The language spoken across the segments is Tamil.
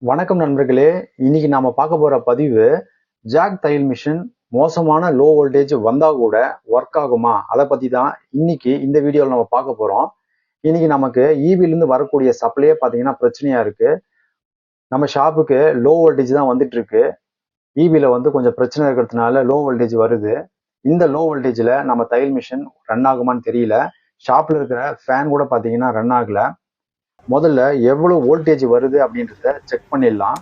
வணக்கம் நண்பர்களே. இன்னைக்கு நாம பார்க்க போற பதிவு ஜாக் தையல் மிஷின் மோசமான லோ வோல்டேஜ் வந்தா கூட ஒர்க் ஆகுமா, அதை பத்தி தான் இன்னைக்கு இந்த வீடியோவில் நம்ம பார்க்க போறோம். இன்னைக்கு நமக்கு ஈபில இருந்து வரக்கூடிய சப்ளையே பார்த்தீங்கன்னா பிரச்சனையா இருக்கு. நம்ம ஷாப்புக்கு லோ வோல்டேஜ் தான் வந்துட்டு இருக்கு. ஈபில கொஞ்சம் பிரச்சனை இருக்கிறதுனால லோ வோல்டேஜ் வருது. இந்த லோ வோல்டேஜ்ல நம்ம தையல் மிஷின் ரன் ஆகுமான்னு தெரியல. ஷாப்ல இருக்கிற ஃபேன் கூட பார்த்தீங்கன்னா ரன் ஆகல. முதல்ல எவ்வளவு வோல்டேஜ் வருது அப்படின்றத செக் பண்ணிடலாம்.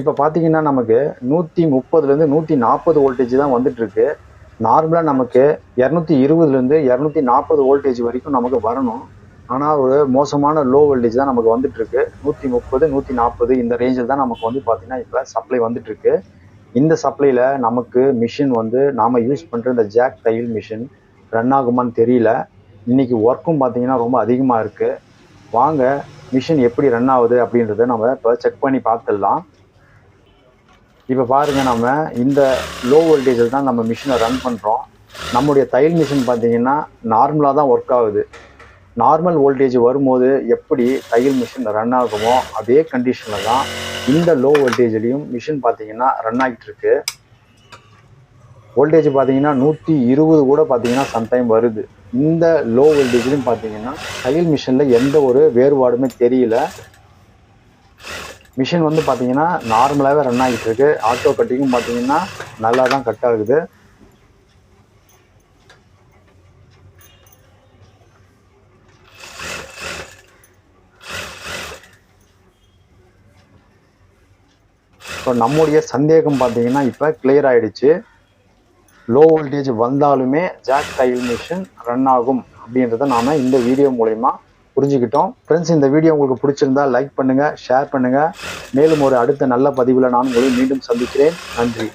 இப்ப பாத்தீங்கன்னா நமக்கு 130ல இருந்து 140 வோல்டேஜ் தான் வந்துட்டு இருக்கு. நார்மலா நமக்கு 220ல இருந்து 240 வோல்டேஜ் வரைக்கும் நமக்கு வரணும். ஆனா ஒரு மோசமான லோ வோல்டேஜ் தான் நமக்கு வந்துட்டு இருக்கு. 130 140 இந்த ரேஞ்சில் தான் நமக்கு பாத்தீங்கன்னா இப்ப சப்ளை வந்துட்டு இருக்கு. இந்த சப்ளைல நமக்கு மிஷின் நாம யூஸ் பண்ற இந்த ஜாக் தையல் மிஷின் ரன் ஆகுமான்னு தெரியல. இன்னைக்கு ஒர்க்கும் பார்த்தீங்கன்னா ரொம்ப அதிகமா இருக்கு. வாங்க மிஷின் எப்படி ரன் ஆகுது அப்படின்றத நம்ம இப்போ செக் பண்ணி பார்த்துடலாம். இப்போ பாருங்க, நம்ம இந்த லோ வோல்டேஜில் தான் நம்ம மிஷினை ரன் பண்றோம். நம்முடைய தையல் மிஷின் பார்த்தீங்கன்னா நார்மலாக தான் ஒர்க் ஆகுது. நார்மல் வோல்டேஜ் வரும்போது எப்படி தையல் மிஷின் ரன் ஆகுமோ அதே கண்டிஷனில் தான் இந்த லோ வோல்டேஜ்லையும் மிஷின் பார்த்தீங்கன்னா ரன் ஆகிட்டு இருக்கு. வோல்டேஜ் பார்த்தீங்கன்னா 120 கூட பார்த்தீங்கன்னா சம்டைம் வருது. இந்த லோ வோல்டேஜ்லையும் பார்த்தீங்கன்னா தையல் மிஷினில் எந்த ஒரு வேறுபாடுமே தெரியல. மிஷின் பார்த்தீங்கன்னா நார்மலாகவே ரன் ஆகிட்டு இருக்கு. ஆட்டோ கட்டிங்கும் பார்த்தீங்கன்னா நல்லா தான் கட் ஆகுது. இப்போ நம்முடைய சந்தேகம் பார்த்தீங்கன்னா இப்போ கிளியர் ஆயிடுச்சு. லோ வோல்டேஜ் வந்தாலுமே ஜாக் தையல் மிஷின் ரன் ஆகும் அப்படின்றத நாம இந்த வீடியோ மூலமா புரிஞ்சுக்கிட்டோம். ஃப்ரெண்ட்ஸ், இந்த வீடியோ உங்களுக்கு பிடிச்சிருந்தா லைக் பண்ணுங்க, ஷேர் பண்ணுங்க. மேலும் ஒரு அடுத்த நல்ல பதிவில் நான் உங்களை மீண்டும் சந்திக்கிறேன். நன்றி.